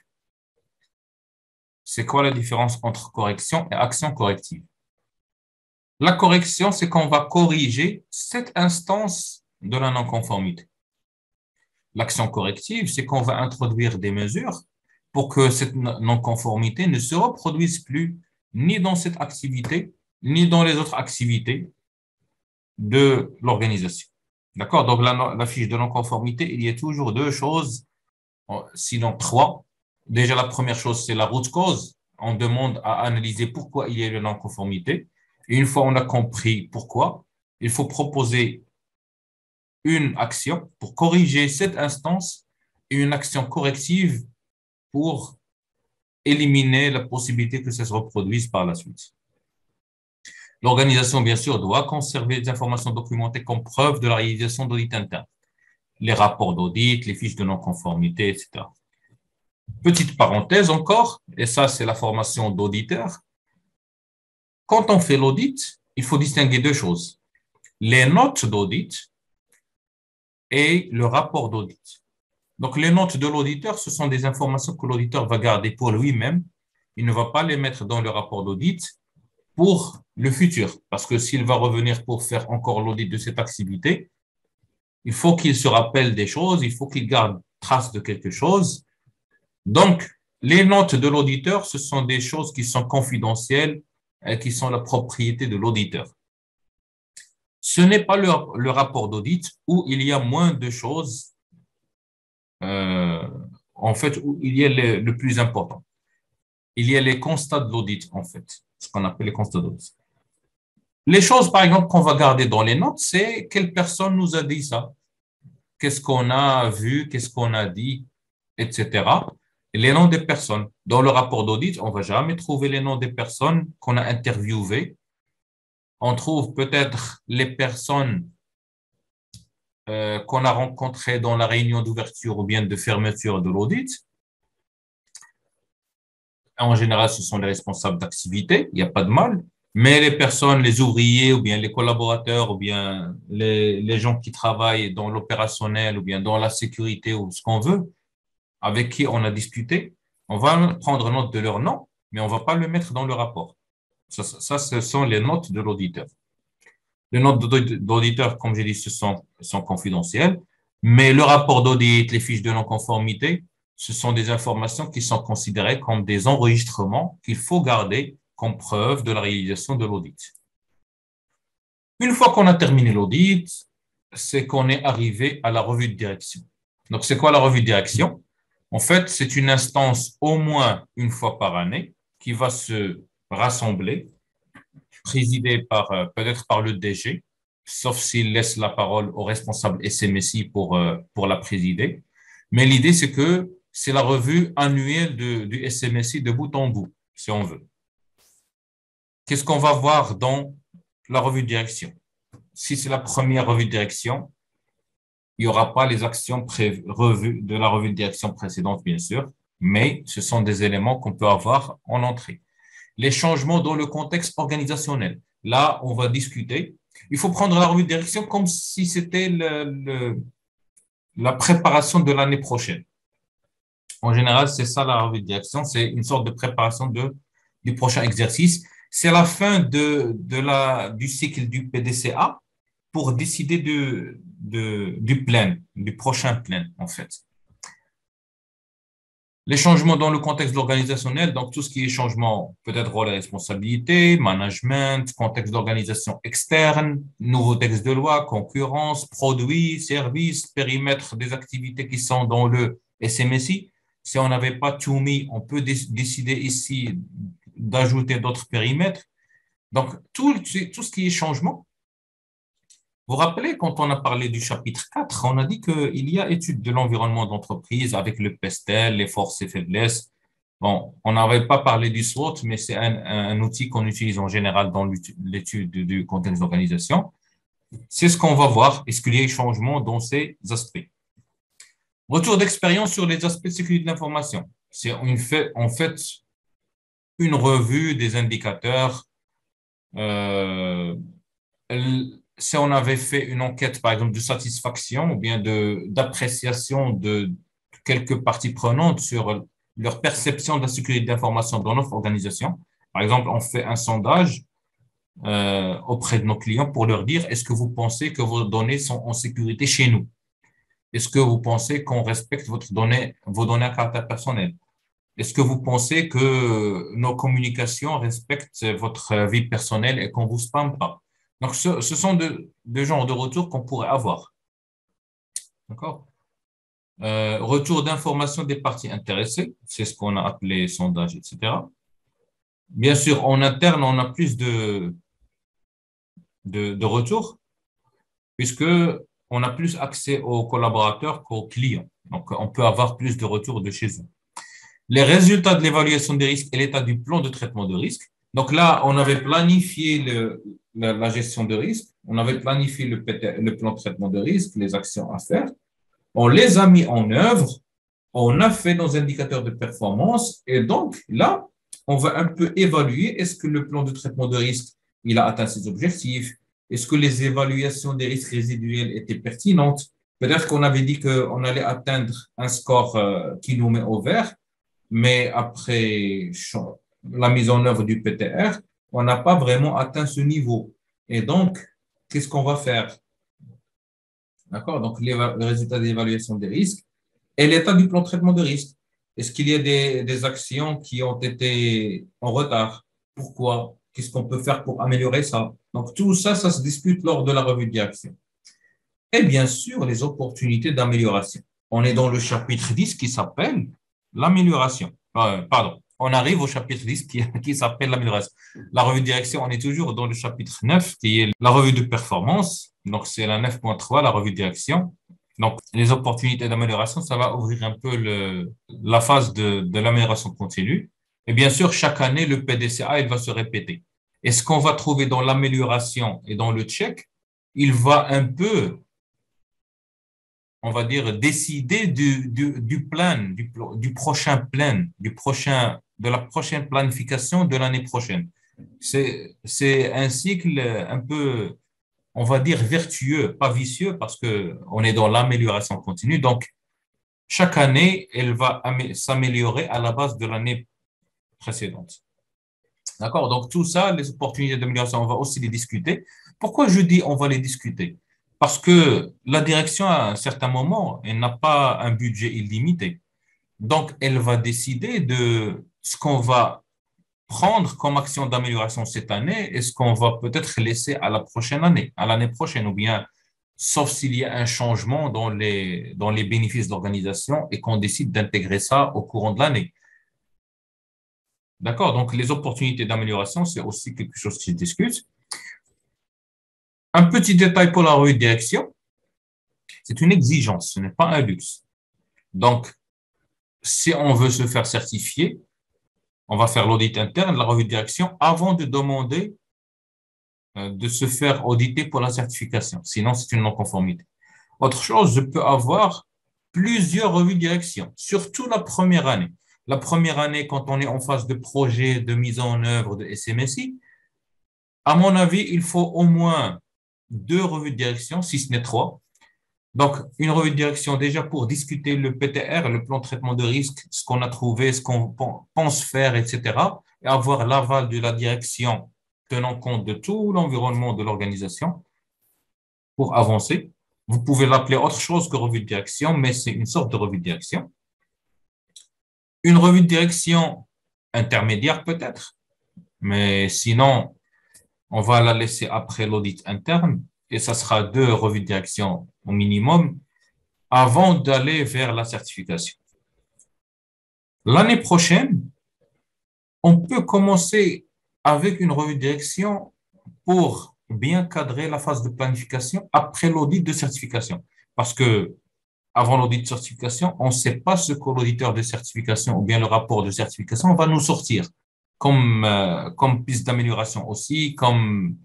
C'est quoi la différence entre correction et action corrective? La correction, c'est qu'on va corriger cette instance de la non-conformité. L'action corrective, c'est qu'on va introduire des mesures pour que cette non-conformité ne se reproduise plus ni dans cette activité, ni dans les autres activités de l'organisation. D'accord? Donc, la fiche de non-conformité, il y a toujours 2 choses, sinon 3. Déjà, la première chose, c'est la root cause. On demande à analyser pourquoi il y a une non-conformité. Et une fois on a compris pourquoi, il faut proposer une action pour corriger cette instance et une action corrective pour éliminer la possibilité que ça se reproduise par la suite. L'organisation, bien sûr, doit conserver des informations documentées comme preuve de la réalisation d'audit interne. Les rapports d'audit, les fiches de non-conformité, etc. Petite parenthèse encore, et ça, c'est la formation d'auditeur. Quand on fait l'audit, il faut distinguer 2 choses. Les notes d'audit et le rapport d'audit. Donc, les notes de l'auditeur, ce sont des informations que l'auditeur va garder pour lui-même. Il ne va pas les mettre dans le rapport d'audit pour le futur. Parce que s'il va revenir pour faire encore l'audit de cette activité, il faut qu'il se rappelle des choses, il faut qu'il garde trace de quelque chose. Donc, les notes de l'auditeur, ce sont des choses qui sont confidentielles et qui sont la propriété de l'auditeur. Ce n'est pas le rapport d'audit où il y a moins de choses, en fait, où il y a le plus important. Il y a les constats de l'audit, en fait, ce qu'on appelle les constats d'audit. Les choses, par exemple, qu'on va garder dans les notes, c'est quelle personne nous a dit ça, qu'est-ce qu'on a vu, qu'est-ce qu'on a dit, etc. Et les noms des personnes. Dans le rapport d'audit, on ne va jamais trouver les noms des personnes qu'on a interviewées. On trouve peut-être les personnes qu'on a rencontrées dans la réunion d'ouverture ou bien de fermeture de l'audit. En général, ce sont les responsables d'activité, il n'y a pas de mal. Mais les personnes, les ouvriers ou bien les collaborateurs ou bien les gens qui travaillent dans l'opérationnel ou bien dans la sécurité ou ce qu'on veut, avec qui on a discuté, on va prendre note de leur nom, mais on ne va pas le mettre dans le rapport. Ça, ce sont les notes de l'auditeur. Les notes d'auditeur, comme j'ai dit, sont confidentielles, mais le rapport d'audit, les fiches de non-conformité, ce sont des informations qui sont considérées comme des enregistrements qu'il faut garder comme preuve de la réalisation de l'audit. Une fois qu'on a terminé l'audit, c'est qu'on est arrivé à la revue de direction. Donc, c'est quoi la revue de direction? En fait, c'est une instance au moins une fois par année qui va se rassembler, présidée peut-être par le DG, sauf s'il laisse la parole au responsable SMSI pour la présider. Mais l'idée, c'est que c'est la revue annuelle du SMSI de bout en bout, si on veut. Qu'est-ce qu'on va voir dans la revue de direction? Si c'est la première revue de direction, il n'y aura pas les actions revues de la revue de direction précédente, bien sûr, mais ce sont des éléments qu'on peut avoir en entrée. Les changements dans le contexte organisationnel. Là, on va discuter. Il faut prendre la revue de direction comme si c'était la préparation de l'année prochaine. En général, c'est ça la revue de direction, c'est une sorte de préparation du prochain exercice. C'est la fin du cycle du PDCA pour décider du plan, du prochain plan, en fait. Les changements dans le contexte organisationnel, donc tout ce qui est changement, peut-être rôle et responsabilité, management, contexte d'organisation externe, nouveaux textes de loi, concurrence, produits, services, périmètre des activités qui sont dans le SMSI. Si on n'avait pas tout mis, on peut décider ici d'ajouter d'autres périmètres. Donc, tout ce qui est changement. Vous vous rappelez, quand on a parlé du chapitre 4, on a dit qu'il y a étude de l'environnement d'entreprise avec le PESTEL, les forces et faiblesses. Bon, on n'avait pas parlé du SWOT, mais c'est un outil qu'on utilise en général dans l'étude du contexte d'organisation. C'est ce qu'on va voir. Est-ce qu'il y a des changements dans ces aspects? Retour d'expérience sur les aspects de sécurité de l'information. C'est en fait une revue des indicateurs. Si on avait fait une enquête, par exemple, de satisfaction ou bien d'appréciation de quelques parties prenantes sur leur perception de la sécurité de l'information dans notre organisation, par exemple, on fait un sondage auprès de nos clients pour leur dire, est-ce que vous pensez que vos données sont en sécurité chez nous? Est-ce que vous pensez qu'on respecte vos données à caractère personnel? Est-ce que vous pensez que nos communications respectent votre vie personnelle et qu'on ne vous spamme pas? Donc, ce sont deux genres de retours qu'on pourrait avoir. D'accord? Retour d'information des parties intéressées, c'est ce qu'on a appelé sondage, etc. Bien sûr, en interne, on a plus de retours, puisque on a plus accès aux collaborateurs qu'aux clients. Donc, on peut avoir plus de retours de chez eux. Les résultats de l'évaluation des risques et l'état du plan de traitement de risque. Donc là, on avait planifié la gestion de risque, on avait planifié le plan de traitement de risque, les actions à faire. On les a mis en œuvre, on a fait nos indicateurs de performance et donc là, on va un peu évaluer est-ce que le plan de traitement de risque, il a atteint ses objectifs, est-ce que les évaluations des risques résiduels étaient pertinentes, Peut-être qu'on avait dit qu'on allait atteindre un score qui nous met au vert, mais après la mise en œuvre du PTR, on n'a pas vraiment atteint ce niveau. Et donc, qu'est-ce qu'on va faire? D'accord? Donc, les résultats d'évaluation des risques et l'état du plan de traitement de risque. Est-ce qu'il y a des actions qui ont été en retard? Pourquoi? Qu'est-ce qu'on peut faire pour améliorer ça? Donc, tout ça, ça se discute lors de la revue de direction. Et bien sûr, les opportunités d'amélioration. On est dans le chapitre 10 qui s'appelle l'amélioration. Pardon, on arrive au chapitre 10 qui s'appelle l'amélioration. La revue de direction, on est toujours dans le chapitre 9 qui est la revue de performance. Donc, c'est la 9.3, la revue de direction. Donc, les opportunités d'amélioration, ça va ouvrir un peu la phase de l'amélioration continue. Et bien sûr, chaque année, le PDCA, il va se répéter. Et ce qu'on va trouver dans l'amélioration et dans le check, il va un peu, on va dire, décider du plan, du prochain plan, de la prochaine planification de l'année prochaine. C'est un cycle un peu, on va dire, vertueux, pas vicieux, parce que on est dans l'amélioration continue. Donc, chaque année, elle va s'améliorer à la base de l'année précédente. D'accord? Donc, tout ça, les opportunités d'amélioration, on va aussi les discuter. Pourquoi je dis on va les discuter? Parce que la direction, à un certain moment, elle n'a pas un budget illimité. Donc, elle va décider de ce qu'on va prendre comme action d'amélioration cette année et ce qu'on va peut-être laisser à la prochaine année, à l'année prochaine, ou bien, sauf s'il y a un changement dans les bénéfices d'organisation et qu'on décide d'intégrer ça au courant de l'année. D'accord? Donc, les opportunités d'amélioration, c'est aussi quelque chose qui se discute. Un petit détail pour la revue de direction, c'est une exigence, ce n'est pas un luxe. Donc, si on veut se faire certifier, on va faire l'audit interne, la revue de direction, avant de demander de se faire auditer pour la certification. Sinon, c'est une non-conformité. Autre chose, je peux avoir plusieurs revues de direction, surtout la première année. La première année, quand on est en phase de projet de mise en œuvre de SMSI, à mon avis, il faut au moins 2 revues de direction, si ce n'est 3. Donc, une revue de direction déjà pour discuter le PTR, le plan de traitement de risque, ce qu'on a trouvé, ce qu'on pense faire, etc. Et avoir l'aval de la direction tenant compte de tout l'environnement de l'organisation pour avancer. Vous pouvez l'appeler autre chose que revue de direction, mais c'est une sorte de revue de direction. Une revue de direction intermédiaire peut-être, mais sinon, on va la laisser après l'audit interne et ça sera 2 revues de direction au minimum avant d'aller vers la certification. L'année prochaine, on peut commencer avec une revue de direction pour bien cadrer la phase de planification après l'audit de certification. Parce que avant l'audit de certification, on ne sait pas ce que l'auditeur de certification ou bien le rapport de certification va nous sortir comme piste d'amélioration aussi, comme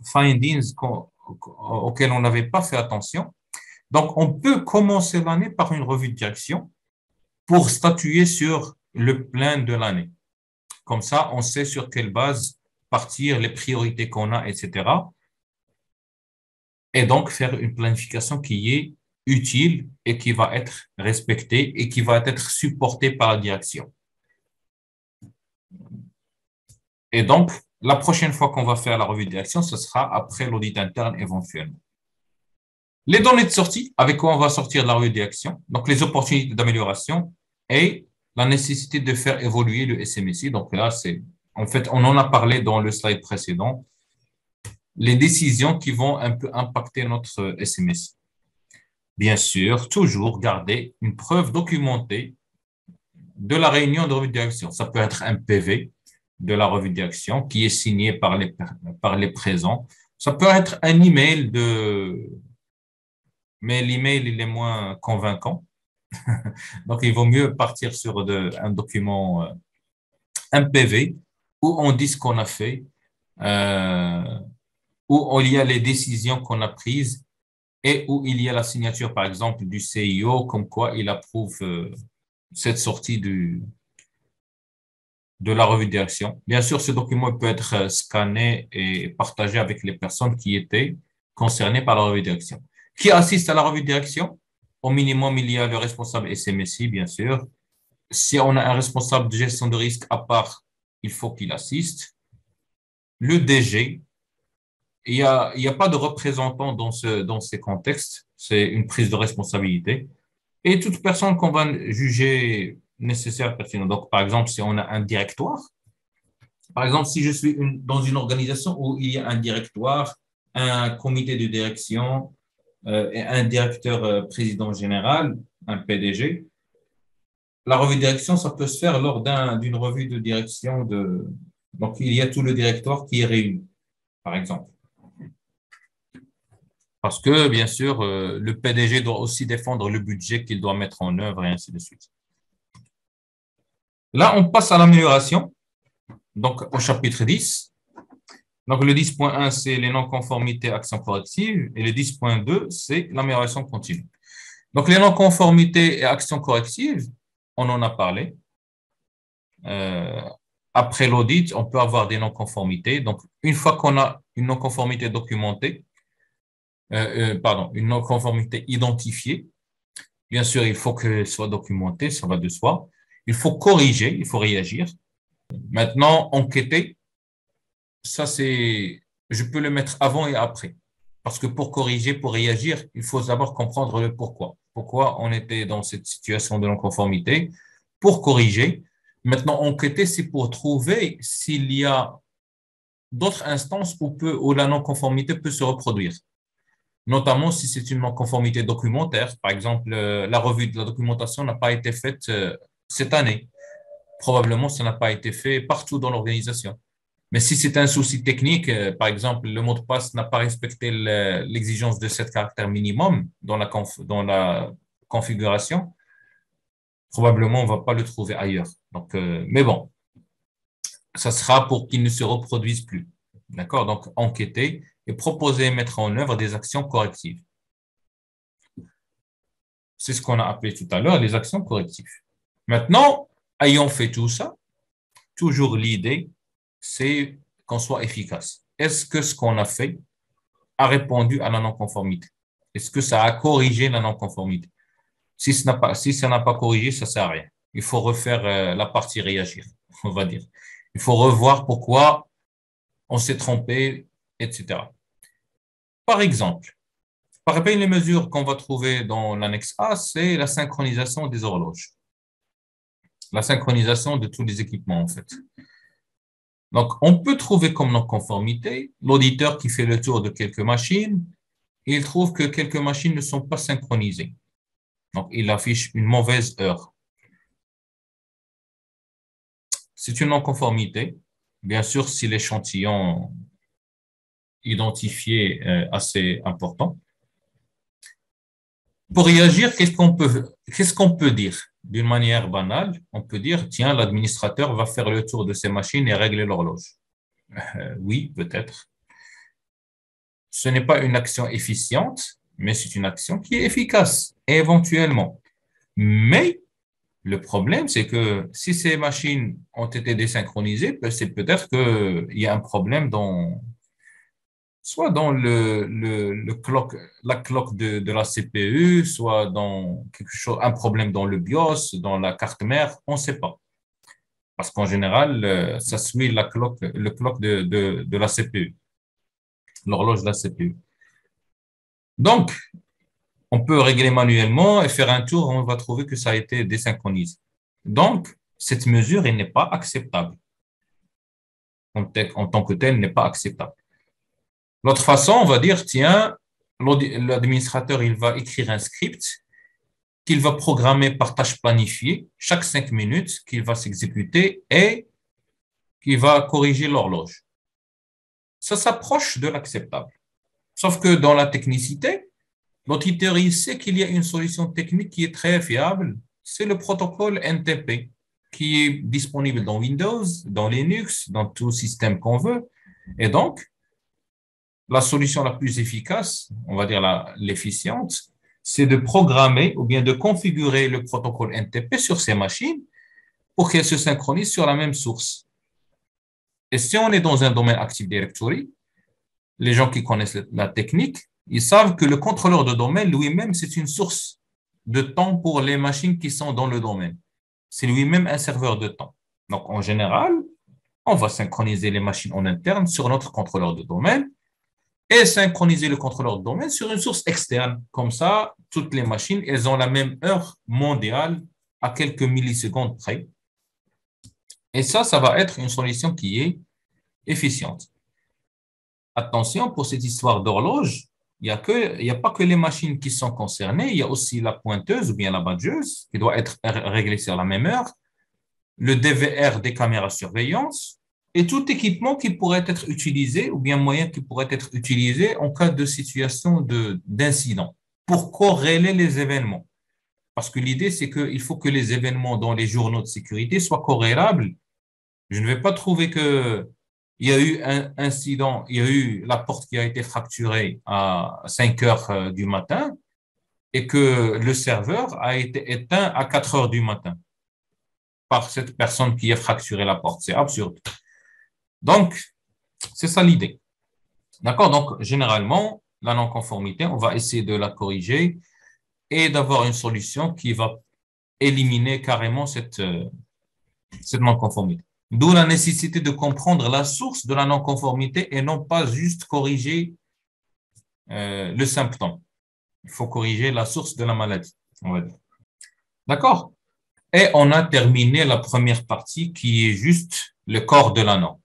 findings auxquels on n'avait pas fait attention. Donc, on peut commencer l'année par une revue de direction pour statuer sur le plan de l'année. Comme ça, on sait sur quelle base partir, les priorités qu'on a, etc. Et donc, faire une planification qui est utile et qui va être respectée et qui va être supportée par la direction. Et donc, la prochaine fois qu'on va faire la revue de direction, ce sera après l'audit interne éventuellement. Les données de sortie, avec quoi on va sortir de la revue de direction, donc les opportunités d'amélioration et la nécessité de faire évoluer le SMSI. Donc là, en fait, on en a parlé dans le slide précédent, les décisions qui vont un peu impacter notre SMSI. Bien sûr, toujours garder une preuve documentée de la réunion de revue de direction. Ça peut être un PV de la revue de direction qui est signé par les présents. Ça peut être un email mais l'email, il est moins convaincant. Donc, il vaut mieux partir sur un document, un PV, où on dit ce qu'on a fait, où il y a les décisions qu'on a prises et où il y a la signature, par exemple, du CIO, comme quoi il approuve cette sortie de la revue de direction. Bien sûr, ce document peut être scanné et partagé avec les personnes qui étaient concernées par la revue de direction. Qui assiste à la revue de direction? Au minimum, il y a le responsable SMSI, bien sûr. Si on a un responsable de gestion de risque à part, il faut qu'il assiste. Le DG, il y a pas de représentant dans ces contextes. C'est une prise de responsabilité. Et toute personne qu'on va juger nécessaire, pertinente. Donc, par exemple, si on a un directoire, par exemple, si je suis dans une organisation où il y a un directoire, un comité de direction et un directeur président général, un PDG, la revue de direction, ça peut se faire lors d'une revue de direction de. Donc, il y a tout le directoire qui est réuni, par exemple. Parce que, bien sûr, le PDG doit aussi défendre le budget qu'il doit mettre en œuvre et ainsi de suite. Là, on passe à l'amélioration, donc au chapitre 10. Donc, le 10.1, c'est les non-conformités, actions correctives, et le 10.2, c'est l'amélioration continue. Donc, les non-conformités et actions correctives, on en a parlé. Après l'audit, on peut avoir des non-conformités. Donc, une fois qu'on a une non-conformité documentée, une non-conformité identifiée, bien sûr, il faut qu'elle soit documentée, ça va de soi. Il faut corriger, il faut réagir. Maintenant, enquêter, ça je peux le mettre avant et après. Parce que pour corriger, pour réagir, il faut d'abord comprendre le pourquoi. Pourquoi on était dans cette situation de non-conformité. Pour corriger, maintenant, enquêter, c'est pour trouver s'il y a d'autres instances où la non-conformité peut se reproduire. Notamment si c'est une non-conformité documentaire. Par exemple, la revue de la documentation n'a pas été faite cette année. Probablement, ça n'a pas été fait partout dans l'organisation. Mais si c'est un souci technique, par exemple, le mot de passe n'a pas respecté l'exigence de 7 caractères minimum dans dans la configuration, probablement on ne va pas le trouver ailleurs. Donc, mais bon, ça sera pour qu'il ne se reproduise plus. D'accord? Donc, enquêter et proposer et mettre en œuvre des actions correctives. C'est ce qu'on a appelé tout à l'heure les actions correctives. Maintenant, ayant fait tout ça, toujours l'idée, c'est qu'on soit efficace. Est-ce que ce qu'on a fait a répondu à la non-conformité? Est-ce que ça a corrigé la non-conformité? Si ça n'a pas corrigé, ça ne sert à rien. Il faut refaire la partie réagir, on va dire. Il faut revoir pourquoi on s'est trompé, etc. Par exemple, parmi les mesures qu'on va trouver dans l'annexe A, c'est la synchronisation des horloges. La synchronisation de tous les équipements, en fait. Donc, on peut trouver comme non-conformité l'auditeur qui fait le tour de quelques machines et il trouve que quelques machines ne sont pas synchronisées. Donc, il affiche une mauvaise heure. C'est une non-conformité. Bien sûr, si l'échantillon identifié est assez important. Pour réagir, qu'est-ce qu'on peut dire? D'une manière banale, on peut dire, tiens, l'administrateur va faire le tour de ces machines et régler l'horloge. Oui, peut-être. Ce n'est pas une action efficiente, mais c'est une action qui est efficace, éventuellement. Mais le problème, c'est que si ces machines ont été désynchronisées, c'est peut-être qu'il y a un problème soit dans la clock de la CPU, soit dans un problème dans le BIOS, dans la carte mère, on ne sait pas. Parce qu'en général, ça suit le clock de la CPU, l'horloge de la CPU. Donc, on peut régler manuellement et faire un tour, on va trouver que ça a été désynchronisé. Donc, cette mesure, elle n'est pas acceptable. En tant que telle, n'est pas acceptable. L'autre façon, on va dire, tiens, l'administrateur, il va écrire un script qu'il va programmer par tâche planifiée chaque 5 minutes, qu'il va s'exécuter et qui va corriger l'horloge. Ça s'approche de l'acceptable. Sauf que dans la technicité, l'auditeur, il sait qu'il y a une solution technique qui est très fiable, c'est le protocole NTP, qui est disponible dans Windows, dans Linux, dans tout système qu'on veut. Et donc, la solution la plus efficace, on va dire l'efficiente, c'est de programmer ou bien de configurer le protocole NTP sur ces machines pour qu'elles se synchronisent sur la même source. Et si on est dans un domaine Active Directory, les gens qui connaissent la technique Ils savent que le contrôleur de domaine lui-même, c'est une source de temps pour les machines qui sont dans le domaine. C'est lui-même un serveur de temps. Donc, en général, on va synchroniser les machines en interne sur notre contrôleur de domaine et synchroniser le contrôleur de domaine sur une source externe. Comme ça, toutes les machines, elles ont la même heure mondiale à quelques millisecondes près. Et ça va être une solution qui est efficiente. Attention, pour cette histoire d'horloge, il n'y a pas que les machines qui sont concernées, il y a aussi la pointeuse ou bien la badgeuse qui doit être réglée sur la même heure, le DVR des caméras de surveillance et tout équipement qui pourrait être utilisé ou bien moyen qui pourrait être utilisé en cas de situation d'incident pour corréler les événements. Parce que l'idée, c'est qu'il faut que les événements dans les journaux de sécurité soient corrélables. Je ne vais pas trouver que il y a eu un incident, il y a eu la porte qui a été fracturée à 5 heures du matin et que le serveur a été éteint à 4 heures du matin par cette personne qui a fracturé la porte. C'est absurde. Donc, c'est ça l'idée. D'accord? Donc, généralement, la non-conformité, on va essayer de la corriger et d'avoir une solution qui va éliminer carrément cette non-conformité. D'où la nécessité de comprendre la source de la non-conformité et non pas juste corriger le symptôme. Il faut corriger la source de la maladie, on va dire. D'accord? Et on a terminé la première partie qui est juste le corps de la norme.